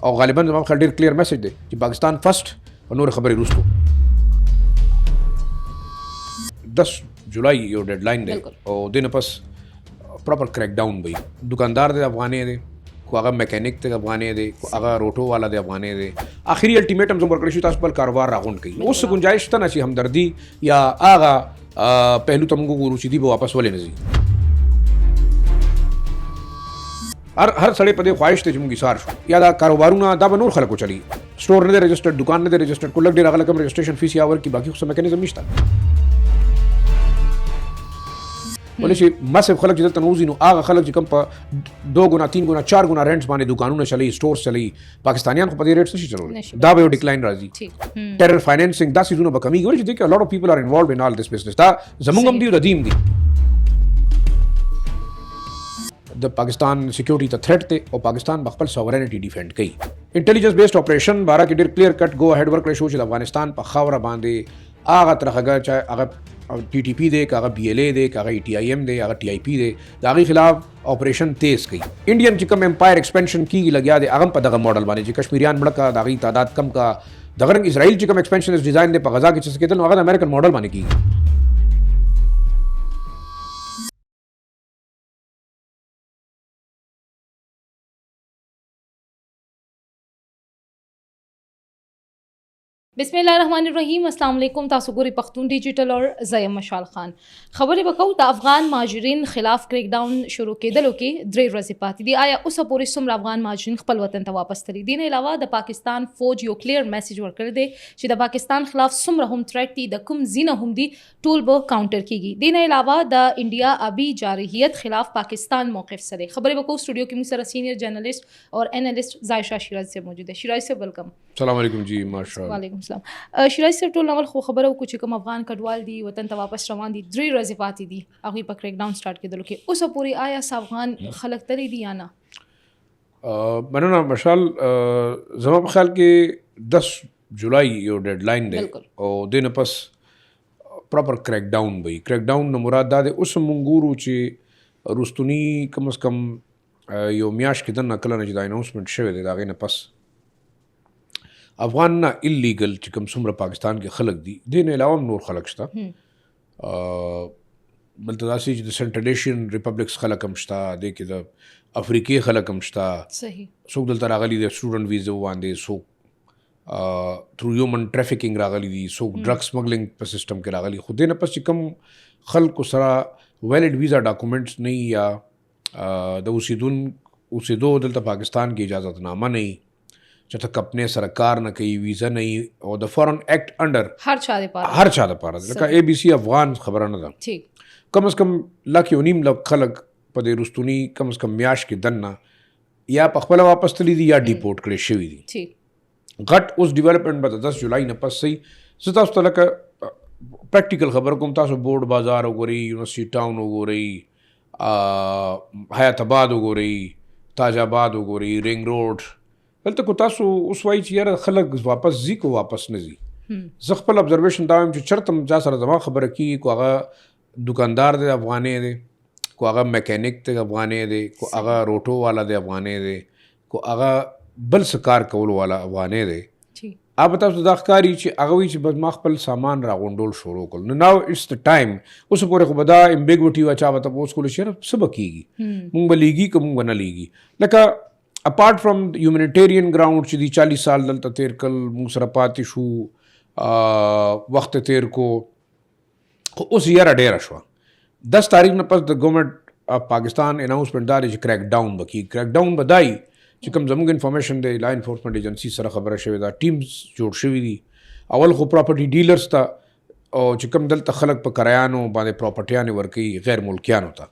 او غالبا زما خل ډیر کلیر میسج دی چې پاکستان فرست او نور خبرې وروستو. 10 جولائی یو ډیډلاین دی او دنه پس پراپر کریک ډاون وي. دکاندار دی افغاني دی، کو هغه میکانیک دی افغاني دی، کو هغه روټو والا دی افغاني دی. اخري الټیمیټم زموږ ورکړی شو تاسو بل کاروبار راغون کوي. اوس گنجائش ته نه چې همدردی یا هغه پهلو ته موږ ګورو چې دی به واپس ولې نه ځي. هر سړی په دې خواهش ته چې موږ ایثار شو یا دا کاروبارونه دا به نور خلکو چلی. سٹور نه دی رجسټرډ، دکان نه دی رجسټرډ، کو لګ ډیر هغه کم رجسټریشن فیس یا ورکی باقي خو میکانیزم نشته. ولې چې مسیف خلک چې دلته نوځي نو هغه خلک چې کوم په 2 ګنا 3 ګنا 4 ګنا رینټس باندې دکانونه چلی، سٹورز چلی، پاکستانیان خو په دې ریټس نشي چلول. دا به ډیکلاین راځي. ټیرر فاینانسینګ دا سيزونه به کمیږي. ولې چې دغه لوټ اف پیپل ار انوالوډ ان آل دیس بزنس. دا زمونږ هم دی او ردیم دی. د پاکستان سکیورټي ته تھریټ دی او پاکستان خپل سوورنټي ډیفینډ کوي. انټيليجنس بیسډ اپریشن بارا کې ډیر کلیر کټ گو هډ ورک شو چې د افغانستان په خاور باندې هغه ترخه چې هغه ټي ټي پی دی، هغه بي ال اي دی، هغه ای ټي آی ایم دی، هغه ټي آی پی دی، دا غي خلاف اپریشن تیز کوي. انډین چې کوم امپایر ایکسپینشن کیږي لګیا دی هغه په دغه ماډل باندې چې کشمیریان مړه دا غي تعداد کم کا. دغه اسرائیل چې کوم ایکسپینشن ډیزاین دی په غزا کې چې کېدل هغه امریکن ماډل باندې کیږي. بسم الله الرحمن الرحیم. السلام علیکم. تاسو ګوري پښتون ډیجیټل اور زیم مشال خان. خبرې وکاو د افغان مهاجرین خلاف کریک ډاون شروع کېدلو کې 3 ورځې پاتې دي. آیا اوسه پورې څومره افغان مهاجرین خپل وطن ته واپس تللي دي؟ نه علاوه د پاکستان فوج یو کلیر میسج ورکړی دی چې د پاکستان خلاف څومره هم تھریټ دي، د کوم ځینه هم دي، ټول به کاونټر کیږي. نه علاوه د انډیا ابي جارحیت خلاف پاکستان موقف سره خبرې وکاو. سټوډیو کې موږ سره سینیئر جرنالست اور انالیست زایشا شیراز سے موجود ہے. شیراز سے ویلکم. السلام علیکم جی. ماشاءالله. وعلیکم السلام. شیراز صاحب ټول اول خو خبره وکړو چې کوم افغان کډوال دي وطن ته واپس روان دي 3 ورځې پاتې دي هغوی په کریک ډاون سٹارټ کېدلو کې. اوسه پورې آیا افغان خلک تللی دي یا نه؟ مننه مشال. زما په خیال کې 10 جولائی یو ډیډلاین دی او دنه پس پراپر کریک ډاون وي. کریک ډاون نو مراد دا دی اوس مونږ ګورو چې روستونی کم از کم یو میاشت کې دنه کله نه چې دا اناونسمنت شوی دی دا غي نه پس افغان نه ایلیګل چې کوم څومره پاکستان کې خلک دي دین علاوه نور خلک شته. بلته داسې چې د سنټرل ایشین ریپبلکس خلک هم شته، د کې د افریقي خلک هم شته. صحیح. څوک دلته راغلي د سټوډنټ ویزا باندې، څوک تھرو هیومن ټریفیکینګ راغلي دي، څوک ډرګ سمګلینګ په سیستم کې راغلي. خو دې نه پس چې کوم خلکو سره ویلډ ویزا ډاکومنټس نه یا د اوسېدو دلته پاکستان کې اجازت نامه نه چې ته اپنے سره کار نه کوي، ویزا نه او د فورن ایکټ انډر هر چا د پاره لکه اے بی سی افغان خبره نه ده. کم از کم لک یو نیم لک خلک په دې رستونی کم از کم میاش کې دنه یا په خپل واپس تللی دي یا ډیپورټ کړي شوی دي. غټ اوس ډیولپمنٹ به 10 جولائی نه پس صحیح زه تاسو ته لکه پریکټیکل خبر کوم. تاسو بورډ بازار وګورئ، یونیورسيټي ټاون وګورئ، حیات آباد وګورئ، تاج آباد وګورئ، رنگ روډ. دلته کو تاسو اوس وایي چې یاره خلک واپس ځي کو واپس نه ځي. زه خپل ابزرویشن دا وایم چې چرته چا سره زما خبره کېږي کو هغه دکاندار دی افغاني دی، کو هغه میکانیک دی افغاني دی، کو هغه روټو والا دی افغاني دی، کو هغه بل څه کار کولو والا افغاني دی. اب تاسو دا ښکاري چې هغه وایي چې بس ما خپل سامان راغونډول شروع کړل. نو ناو اټس د ټایم. اوس پورې خو به دا امبیګوټي وه چا به تپوس کولو چې څه به کېږي، مونږ به لیږي که مونږ به نه لیږي. لکه اپارٹ فرام هیومنیټیرین ګراؤنډ چې دی 40 سال دلته تیر کړل، موږ سره پاتې شو، وخت تیر کو. خو اوس یاره ډیره شوه. 10 تاریخ نه پس د ګورنمنټ اف پاکستان اناونسمنٹ دا دی چې کریک ډاون به کېږي. کریک ډاون به دای چې کوم زموږ انفارمیشن دی لا انفورسمنٹ ایجنسی سره خبره شوې ده، ټیمز جوړ شوي دي. اول خو پراپرټي ډیلرز ته او چې کوم دلته خلک په کرایانو باندې پراپرټیانې ورکوي غیر ملکیانو ته،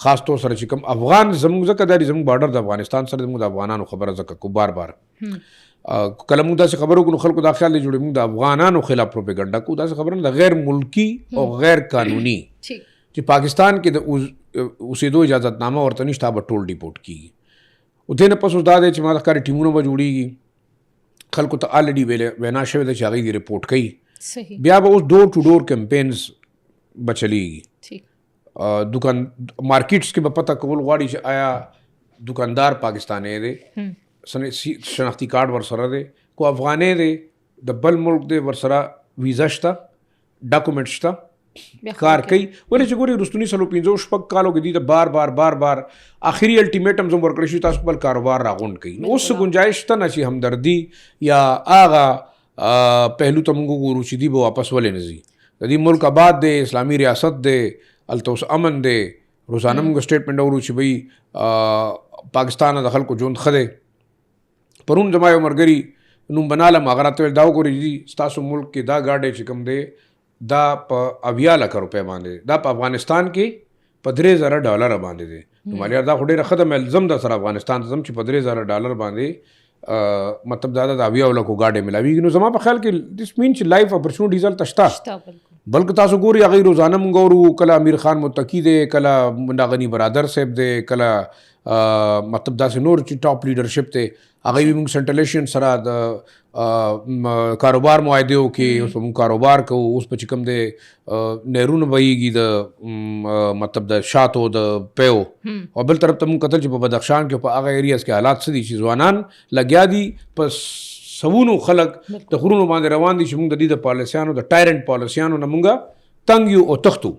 خاص طور سره چې کوم افغان زموږ ځکه دا زموږ بارډر د افغانستان سره زموږ د افغانانو خبره ځکه کو بار کله موږ داسې خبرو کړو خلکو دا خیال دی جوړې موږ د افغانانو خلاف پروپیګنډا کو. داسې خبره نه، غیر ملکی او غیر قانوني چې پاکستان کې د اوسېدو اجازت نامه ورته نشته به ټول ډیپورټ کېږي. او دې نه پس اوس دا دی چې ما د ښکاري ټیمونه به جوړېږي، خلکو ته الریډي وینا شوې ده چې هغوی دې رپورټ کوي. بیا به اوس ډور ټو ډور کمپینز به چلیږي. دکان مارکیټس کې به پته کول غواړي چې آیا دکاندار پاکستانی دی، شناختی کارت ورسره دی کو افغانې دی د بل ملک دی ورسره ویزا شته ډاکومنټ شته کار کوي ولې چې ګوري رستنی سلو 15 شپږ کالو کې دي د بار اخري الټیمیټم زم ورکړی شي تاسو خپل کاروبار راغونډ کړئ اوس گنجائش ته نه چې همدردی یا آغا پهلو ته موږ ګورو چې دی به واپس ولې نه ځي د دې ملک آباد دی اسلامي ریاست دی الته اوس امن دی روزانه موږ سټیټمنټ اورو چې بھئی پاکستان د خلکو ژوند ښه دی پرون زما یو ملګري نوم بنالم هغه راته ویل دا وګورئ ستاسو ملک کې دا ګاډی چې کوم دی دا په 80 لک روپۍ باندې دا په افغانستان کې په $3,000 باندې دی نو مالیار دا خو ډېره ښه ده ملزم ده سره افغانستان ته ځم چې په $3,000 باندې مطلب دا د 80 لکو ګاډی ملاویږي نو زما په خیال کې دس مین چې لایف اپرچونټیز هلته شته بلکې تاسو ګوري هغوی روزانه موږ ګورو کله امیر خان متقي دی کله ملا غني برادر صاحب دی کله مطلب داسې نور چې ټاپ لیډرشپ دی هغوی موږ سنټرلیشن سره د کاروبار معاهدې وکړي اوس به موږ کاروبار کوو اوس به چې کوم دی نهرونه بهیږي د مطلب د شاتو د پیو او بل طرف ته موږ کتل چې په بدخشان کې په هغه ایریاز کې حالات څه دي چې ځوانان لګیا دي په سوونو خلک د غرونو باندې روان دي چې موږ د دې د پالیسیانو د ټایرنټ پالیسیانو نه موږ تنګ یو او تختو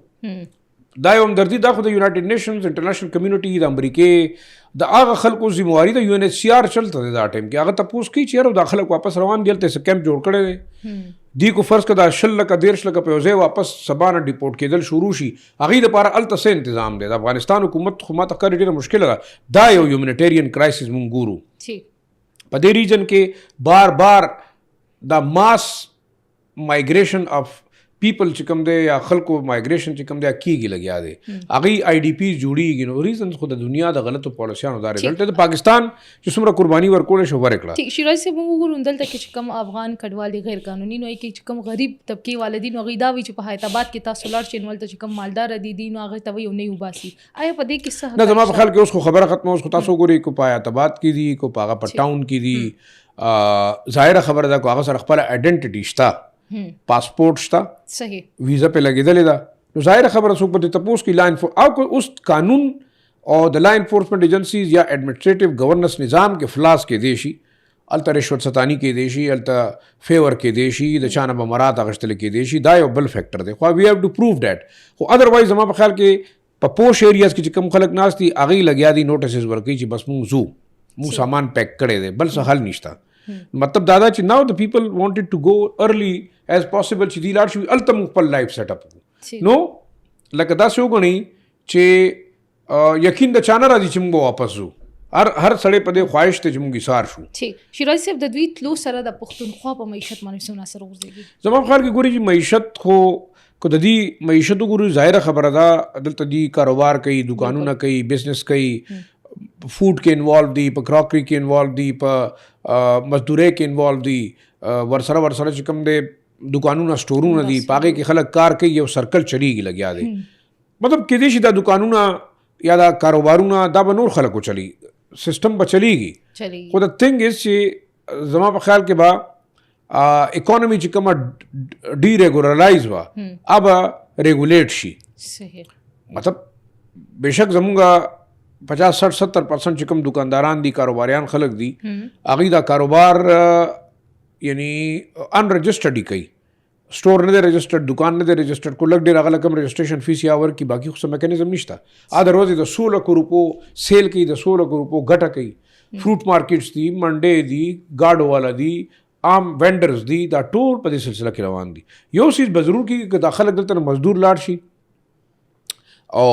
دا یو همدردي دا خو د یونایټډ نیشنز انټرنیشنل کمیونټي د امریکې د هغه خلکو ذمہواري د UNHCR چلته دی دا ټایم کې هغه تپوس کوي چې یاره دا خلک واپس روان دي هلته کیمپ جوړ کړی دی دی کو فرض کړه دا 10 لکه 13 لکه په یو ځای واپس سبا نه ډیپورټ کېدل شروع شي هغوی دپاره هلته څه تنظام دی د افغانستان حکومت خو ماته ښکاري ډېره مشکله ده دا یو هیومنیټیرین کرایسس موږ ګورو په دې ریجن کې بار دا ماس مایګریشن اف پیپل چې کوم دی یا خلکو مایګریشن چې کوم دی کېږي لګیا دی هغوی IDPs جوړیږي نو ریزن خو د دنیا د غلطو پالیسیانو دا رزلټ دی د پاکستان چې څومره قرباني ورکولی شو ورکړه ٹھیک شیراز صاحب موږ وګورو دلته کې چې کوم افغان کډوال دي غیر قانوني نو کې چې کوم غریب طبقې والدي نو هغوی دا وایي چې په حیدرآباد کې تاسو لاړ شئ نو هلته چې کوم مالدار دي نو هغوی ته وایي نه یې وباسي آیا په دې کې څه نه زما په خیال کې اوس خو خبره ختمه اوس خو تاسو وګورئ کو په حیدرآباد کې دي کو په هغه په ټاون کې دي ظاهره خبره ده کو هغه سره خپله آیډنټټي شته پاسپورټ شته صحیح ویزا پې لګېدلې ده نو ظاهره خبره څوک به دې تپوس کړي او اوس قانون او د لا انفورسمنٹ ایجنسیز یا ایڈمنسټریټیو گورننس نظام کې فلاس کې دی شي هلته رشوت ستاني کې دی شي هلته فیور کې دی شي د چا نه به مراد اخیستل کې دی شي دا یو بل فیکټر دی خو وی هیو ټو پروف دیټ خو ادروایز زما په خیال کې په پوش ایریاز کې چې کوم خلک ناست دي هغوی لګیا دي نوټسز ورکوي چې بس موږ ځو موږ سامان پیک کړی دی بل څه حل نشته مطلب دا ده چې ناو د پیپل وانټډ ټو گو ارلی ایز پاسبل چې دی لاړ شي هلته موږ خپل لایف سیټ اپ کړو نو لکه داسې وګڼئ چې یقین د چا نه راځي چې موږ واپس ځو هر سړی په دې خواهش ته چې موږ ایثار شو ٹھیک شیراز صاحب د دوی تلو سره د پښتونخوا په معیشت باندې څومره اثر غورځېږي زما په خیال کې ګورئ چې معیشت خو که د دې معیشت وګورو ظاهره خبره ده دلته دی کاروبار کوي دکانونه کوي بزنس کوي فوډ کې انوالو دي په کراکري کې انوالو دي په مزدورۍ کې انوالو دي ورسره چې کوم دی دکانونه سټورونه دي په هغې کې خلک کار کوي یو سرکل چلیږي لګیا دی مطلب کېدای شي دا دکانونه یا دا کاروبارونه دا به نور خلکو چلی سسټم به چلیږي خو د تھنګ از چې زما په خیال کې به اکانومي چې کومه ډي ریګولرایز وه اب ریګولیټ شي مطلب بېشک زمونږ 50-60-70% چې کوم دکانداران دي کاروباریان خلک دي هغوی دا کاروبار یعنی انرجسټرډ کوي سٹور نه دی رجسټرډ دکان نه دی رجسټرډ کو لږ ډېر هغه لکم رجسټریشن فیس یا ورکړي باقي خو څه میکانیزم نشته ادروایز د 100 لکو روپو سیل کوي د 100 لکو روپو ګټه کوي فروټ مارکیټس دي منډې دي گاډو والا دي عام وینډرز دي دا ټول په دې سلسله کې روان دي یو څیز به ضرور کېږي که دا خلک دلته مزدور لاړ شي او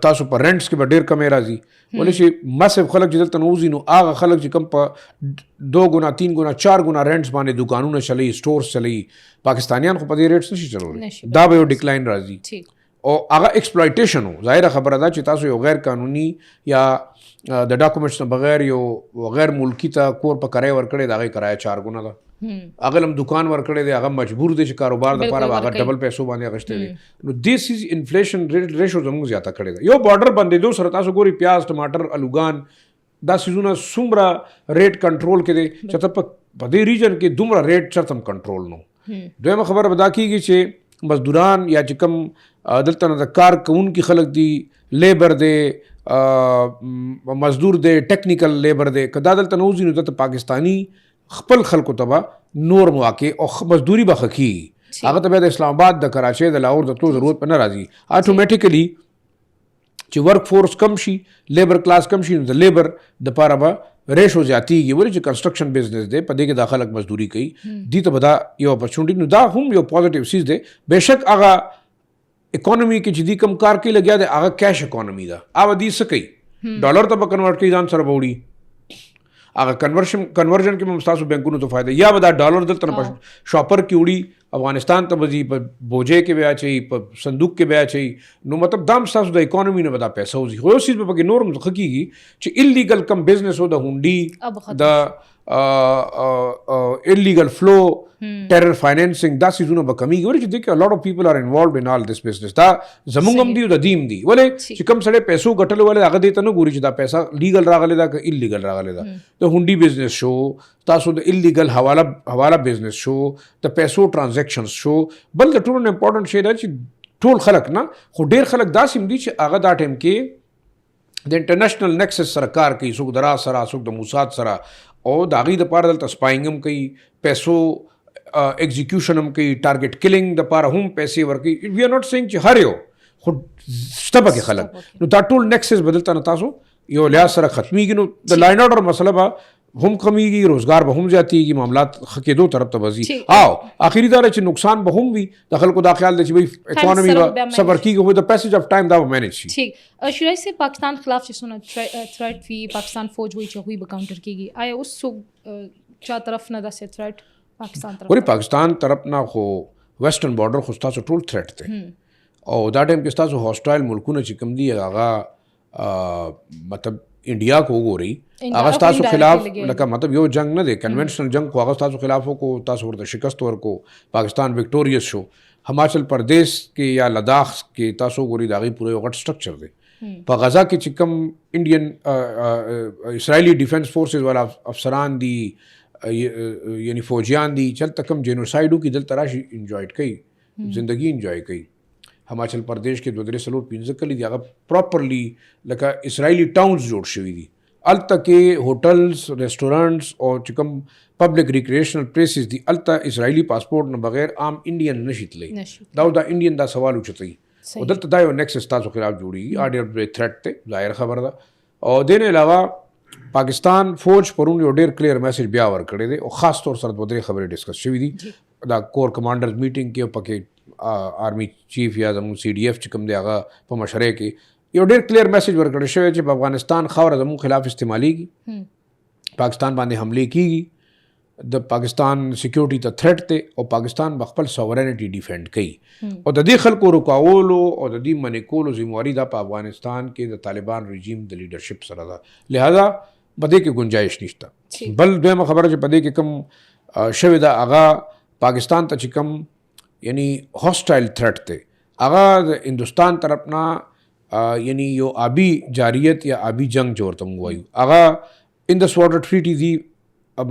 تاسو په رینټس کې به ډېر کمې راځي ولې چې مسیف خلک چې دلته نوځي نو هغه خلک چې کوم په 2 ګنا 3 ګنا 4 ګنا رینټس باندې دکانونه چلی سټورز چلی پاکستانیان خو په دې ریټس نشي چلولی دا به یو ډکلاین راځي او هغه ایکسپلایټیشن و ظاهره خبره ده چې تاسو یو غیر قانوني یا د ډاکومنټس نه بغیر یو غیر ملکی ته کور په کرایه ورکړی د هغې کرایه 4 ګنا ده هغه هم دکان ورکړی دی هغه مجبور دی چې کاروبار دپاره هغه ډبل پیسو باندې اخیستی دی نو دیس از انفلیشن ریشو زموږ زیاته کړې ده یو بارډر بندېدو سره تاسو ګورئ پیاز ټماټر الوګان دا سیزونه څومره ریټ کنټرول کې دی چې ته په دې ریجن کې دومره ریټ چرته هم کنټرول نو دویمه خبره به دا کېږي چې مزدوران یا چې کوم دلته نه د کار کوونکي خلک دي لیبر دی مزدور دی ټیکنیکل لیبر دی که دا دلته نه وځي نو دلته پاکستاني خپل خلکو ته به نور مواقع او مزدوري به ښه کېږي هغه ته بیا د اسلام آباد د کراچۍ د لاهور د تلو ضرورت په نه راځي اټومیټیکلی چې ورک فورس کم شي لیبر کلاس کم شي نو د لیبر دپاره به ریشو زیاتیږي ولې چې کنسټرکشن بزنس دی په دې کې دا خلک مزدوري کوي دې ته به دا یو اپرچونټي نو دا هم یو پازیټیو چیز دی بېشک هغه اکانومي کې چې دې کم کار کوي لګیا دی هغه کیش اکانومي ده هغه دې څه کوي ډالر ته به کنورټ کوي ځان سره به وړي هغه کنورژن کې به هم ستاسو بینکونو ته فایده یا به دا ډالر دلته نه شاپر کې وړي افغانستان ته به ځي په بوجې کې به اچوي په صندوق کې به اچوي نو مطلب دا هم ستاسو د اکانومي نه به دا پیسه وځي خو یو څیز به پکې نور هم ښه کېږي چې اللیګل کم بزنس و د هونډي د illegal flow terror financing دا سیزونه به کمیږي ولې چې دیکھه a lot of people are involved in all this business دا زمونږ هم دی او د دیم دی ولې چې کوم سړی پیسو ګټلو ولې هغه دې ته نه ګوري چې دا پیسه لیګل راغلی دا که اللیګل راغلی دا د هونډي بزنس شو تاسو د اللیګل حواله بزنس شو د پیسو ټرانزیکشنز شو بل د ټولو امپورټنټ شی دا چې ټول خلک نه خو ډېر خلک داسې هم دي چې هغه دا ټایم کې د انټرنیشنل نیکسس سره کار کوي څوک د راز سره څوک د موساد سره او د هغې دپاره دلته سپاینګ هم کوي پیسو ایگزیکیوشن هم کوي ټارګټ کلینګ دپاره هم پیسې ورکوي وی آر ناٹ سینګ چې هر یو خو شته پکې خلک نو دا ټول نیکسس به دلته نه تاسو یو لحاظ سره ختمیږي نو د لاین آرډر مسله به هم کمیږي روزګار به هم زیاتیږي معاملات ښه کېدو طرف ته به ځي او آخري دا چې نقصان به هم وي د خلکو دا خیال دی چې بھائی اکانومي به صبر کېږي خو د پیسیج آف ټایم دا به مینج شي ٹھیک شورائ سے پاکستان خلاف چې څونه تھریټ وي پاکستان فوج وایي چې هغوی به کاونټر کېږي آیا اوس څوک چا طرف نه داسې تھریټ پاکستان طرف ولې پاکستان طرف نه خو ویسټرن بارډر خو ستاسو ټول تھریټ دی او دا ټایم کې ستاسو هاسټایل ملکونه چې کوم دي هغه مطلب انډیا کو وګورئ هغه ستاسو خلاف لکه مطلب یو جنگ نه دی کنونشنل جنگ خو هغه ستاسو خلاف وکړو تاسو ورته شکست ورکړو پاکستان وکټوریس شو هماچل پردیش کې یا لداخ کې تاسو وګورئ د هغې پوره یو غټ سټرکچر دی په غزا کې چې کوم انډین اسرائیلي ډیفینس فورسز والا افسران دي یعنی فوجیان دي چلته کم جینوسایډ وکړي دلته راشي انجوایډ کوي زندگی انجوای کوي هماچل پردیش کې 2-3 کلي دي هغه پراپرلی لکه اسرائیلي ټاونز جوړ شوي دي هلته کې هوټلز ریسټورانټس او چې کوم پبلک ریکریشنل پلیسز دي هلته اسرائیلي پاسپورټ نه بغیر عام انډین نشي تللی دا انډین دا سوال اوچتوي او دلته دا یو نیکسس تاسو خلاف جوړېږي ډېر تھریټ دی ظاهر خبره ده او دې نه علاوه پاکستان فوج پرون یو ډېر کلیر میسج بیا ورکړی دی او خاص طور سره 2-3 خبرې ډسکس شوي دي دا کور کمانډرز میټینګ کې پکې آرمی چیف یا زموږ سی ډي ایف چې کوم دی هغه په مشرۍ کې یو ډېر کلیر میسج ورکړی شوی چې په افغانستان خاوره زموږ خلاف استعمالیږي پاکستان باندې حملې کېږي د پاکستان سیکیورټي ته تھریټ دی او پاکستان به خپل ساورنټي ډیفینډ کوي او د دې خلکو رکاولو او د دې منې کولو ذمواري دا په افغانستان کې د طالبان رژیم د لیډرشپ سره ده لہذا په دې کې گنجایش نشته بل دویمه خبره چې په دې کې کوم شوې ده هغه پاکستان ته چې کوم یعنی هاسټایل تھریټ دی هغه د هندوستان طرف نه یعنی یو آبی جاریت یا آبی جنگ چې ورته موږ وایو هغه اندس واټر ټریټي دي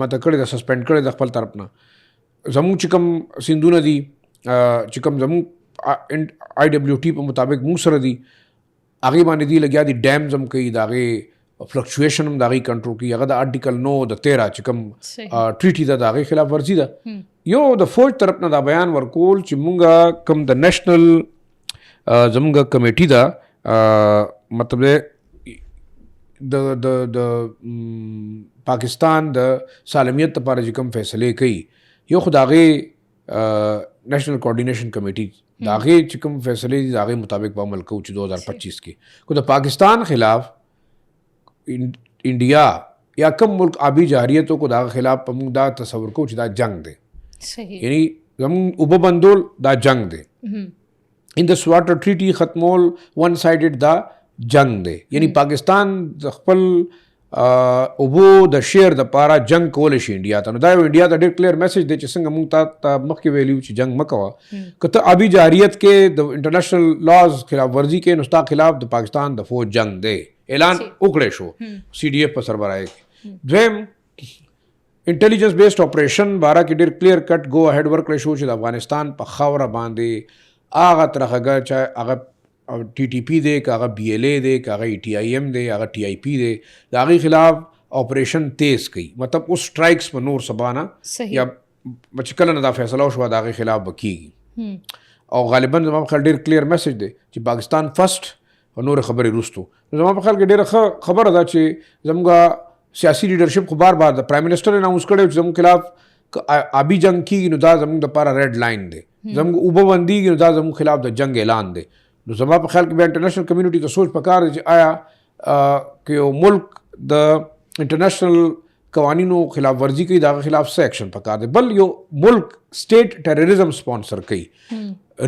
ماته کړی ده سسپینډ کړی د خپل طرف نه زموږ چې کوم سیندونه دي چې کوم زموږ IWT په مطابق موږ سره دي هغې باندې دي لګیا دي ډیمز هم کوي د هغې فلکچویشن هم د هغې کنټرول کوي هغه د آرټیکل 9 د 13 چې کوم ټریټي ده د هغې خلاف ورزي ده یو د فوج طرف نه دا بیان ورکول چې مونږ کوم د نیشنل زمونږ کمیټي ده مطلب د پاکستان د سالمیت لپاره چې کوم فیصلې کوي یو خو د هغې نیشنل کوارډینیشن کمیټي د هغې چې کوم فیصلې دي د هغې مطابق به عمل کوو چې 2025 کې کو د پاکستان خلاف انډیا یا کم ملک آبی جاریتوں کو دا خلاف په موږ دا تصور کوو چې دا جنگ دی یعنی زموږ اوبه بندول دا جنگ دی اندس واټر ټریټي ختمول ون سایډډ دا جنگ دی یعنی پاکستان د خپل اوبو د شیر د پاره جنگ کولی شي انډیا ته نو دا یو انډیا ته ډېر کلیر میسج دی چې څنګه موږ ته مخکې ویلي چې جنگ مه کوه که ته آبي جاریت کې د انټرنیشنل لاز خلاف ورزي کې نو ستا خلاف د پاکستان د فوج جنگ دی اعلان وکړی شو سی ډي ایف په سربراهۍ کې دویم انټیلیجنس بیسډ اپریشن باره کې ډېر کلیر کټ گو اهیډ ورکړی شو چې د افغانستان په خاوره باندې هغه ترخه چې هغه ټي ټي پی دی که هغه بی ایل ای دی که هغه ای ټي آی ایم دی هغه ټي آی پی دی د هغې خلاف آپریشن تیز کوي مطلب اوس سټرایکس په نور سبا نه یا چې کله نه دا فیصله وشوه د هغې خلاف به کېږي او غالبا زما په خیال ډېر کلیر میسج دی چې پاکستان فرسټ او نور خبرې وروستو زما په خیال کې ډېره ښه خبره ده چې زموږ سیاسي لیډرشپ خو بار بار د پرایم منسټر اناونس کړی چې زموږ خلاف آبي جنگ کېږي نو دا زموږ دپاره ریډ لاین دی زموږ اوبه بندېږي نو دا زموږ خلاف د جنگ اعلان دی نو زما په خیال کې بیا انټرنیشنل کمیونټي ته سوچ پکار دی چې آیا که یو ملک د انټرنیشنل قوانینو خلاف ورزي کوي د هغه خلاف څه ایکشن پکار دی بل یو ملک سټیټ ټیرریزم سپانسر کوي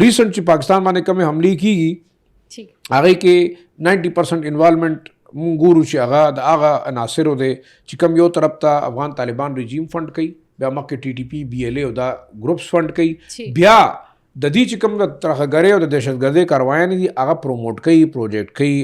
ریسنټ چې پاکستان باندې کومې حملې کېږي هغې کې 90% انوالومنټ مونږ ګورو چې هغه د هغه عناصرو دی چې کوم یو طرف ته افغان طالبان رژیم فنډ کوي بیا مخکې ټي ټي پی بی ایل ای او دا ګروپس فنډ کوي بیا د دې چې کوم د ترهګرۍ او د دهشتګردۍ کاروایانې دي هغه پروموټ کوي پروجیکټ کوي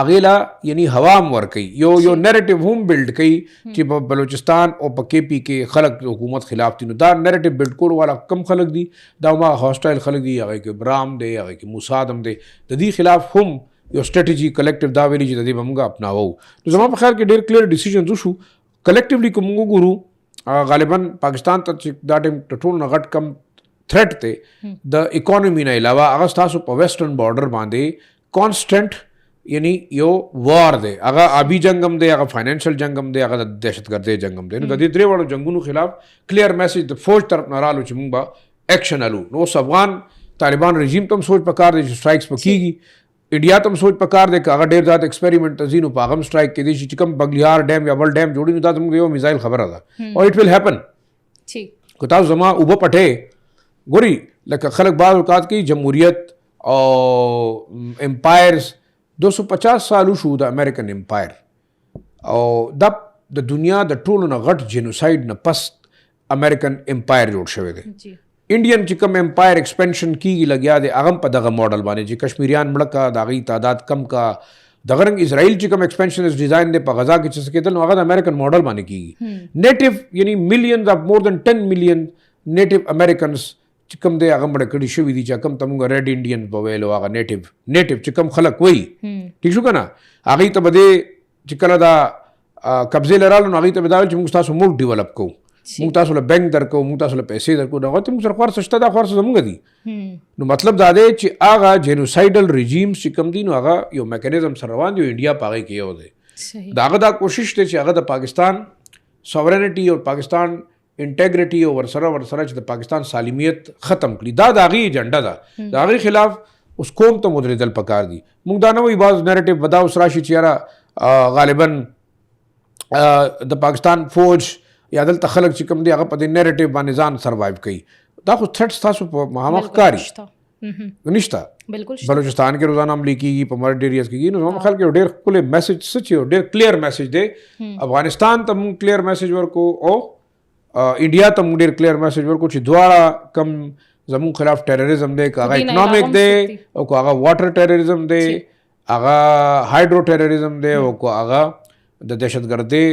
هغې له یعنی هوا هم ورکوي یو نیریټیو هم بلډ کوي چې په بلوچستان او په کې پی کې خلک د حکومت خلاف دي نو دا نیریټیو بلډ کول والا کم خلک دي دا ما هاسټایل خلک دي هغې کې برام دی هغې کې موساد هم دی د دې خلاف هم یو سټریټجي کلیکټیو دا ویلي چې د دې به موږ اپناوو نو زما په خیال کې ډېر کلیر ډیسیژنز وشو کلیکټیولی که موږ وګورو غالبا پاکستان ته چې دا ټایم تر ټولو نه غټ کم تھریټ دی د اکانومي نه علاوه هغه ستاسو په ویسټرن بارډر باندې کانسټنټ یعنی یو وار دی هغه آبي جنګ هم دی هغه فاینانشل جنګ هم دی هغه د دهشتګردۍ جنګ هم دی نو د دې درې واړو جنګونو خلاف کلیر میسج د فوج طرف نه رالو چې موږ به ایکشن الو نو اوس افغان طالبان رژیم ته هم سوچ پکار دی چې سټرایکس به کېږي انډیا ته هم سوچ پکار دی که هغه ډېر زیات ایکسپیریمنټ ته ځي نو په هغه هم سټرایک کېدی شي چې کوم بګلیهار ډیم یا بل ډیم جوړي نو دا زموږ یو میزایل خبره ده او اټ ویل هیپن که تاسو زما اوبه پټې ګوري لکه خلک بعض اوقات کوي جمهوریت او امپایرز 250 سال وشو د امریکن امپایر او دا د دنیا د ټولو نه غټ جینوساید نه پس امریکن امپایر جوړ شوی دی انډین چې کوم امپایر ایکسپینشن کېږي لګیا دی هغه هم په دغه موډل باندې چې کشمیریان مړه کا د هغوی تعداد کم کا دغه رنګ اسرائیل چې کوم ایکسپینشنز ډیزاین دی په غزا کې چې څه کېدل نو هغه د امریکن موډل باندې کېږي نیټیو یعنی ملیونز اف مور دین 10 ملین نیټیو امریکنز چې کوم دی هغه مړه کړي شوي دي چې کوم ته موږ ریډ انډین به ویلو هغه نیټیو چې کوم خلک وایي ټیک شو که نه هغوی ته به دی چې کله دا قبضې له رالو نو هغوی ته به دا ویل چې موږ ستاسو ملک ډیولپ کوو موږ تاسو له بینک درکو موږ تاسو له پیسې درکو دا هغه ته موږ سره خورڅ شته دا خورڅ زموږ دي نو مطلب دا دی چې هغه جینوسایډل رژیمز چې کوم دي نو هغه یو میکانیزم سره روان دی انډیا په هغې کې یو دی د هغه دا کوشش دی چې هغه د پاکستان ساورنټي او پاکستان انټیګریټي او ورسره چې د پاکستان سالمیت ختم کړي دا د هغې ایجنډا ده د هغې خلاف اوس قوم ته ودرېدل پکار دي موږ دا نه وایي بعض نیریټیو به دا اوس راشي چې یاره غالبا د پاکستان فوج یا دلته خلک چې کوم دی هغه په دې نیریټیو باندې ځان سروایو کوي دا خو تھریټس تاسو په مخامخ ښکاري نشته بلوچستان کې روزانه حملې کېږي په مرډ ایریاز کې کېږي نو زما خیال کې ډېر ښکلی میسج څه چې ډېر کلیر میسج دی افغانستان ته موږ کلیر میسج ورکو او انډیا ته موږ ډېر کلیر میسج ورکو چې دواړه کم زموږ خلاف ټیرریزم دی که هغه اکنامک دی او که هغه واټر ټیرریزم دی هغه هایډرو ټیرریزم دی او که هغه د دهشتګردۍ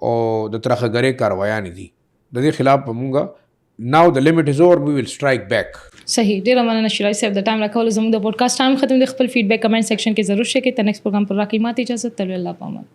او د ترهګرۍ کاروایانې دي د دې خلاف به مونږ ناو د لیمټ از اوور وی ویل سټرایک بیک صحیح ډېره مننه شیرازي صاحب د ټایم راکولو زموږ د پوډکاسټ ټایم ختم دی خپل فیډبیک کمنټ سیکشن کې ضرور شریک کړئ ته نیکسټ پروګرام پر راکړئ ماته اجازه تلوي الله پامان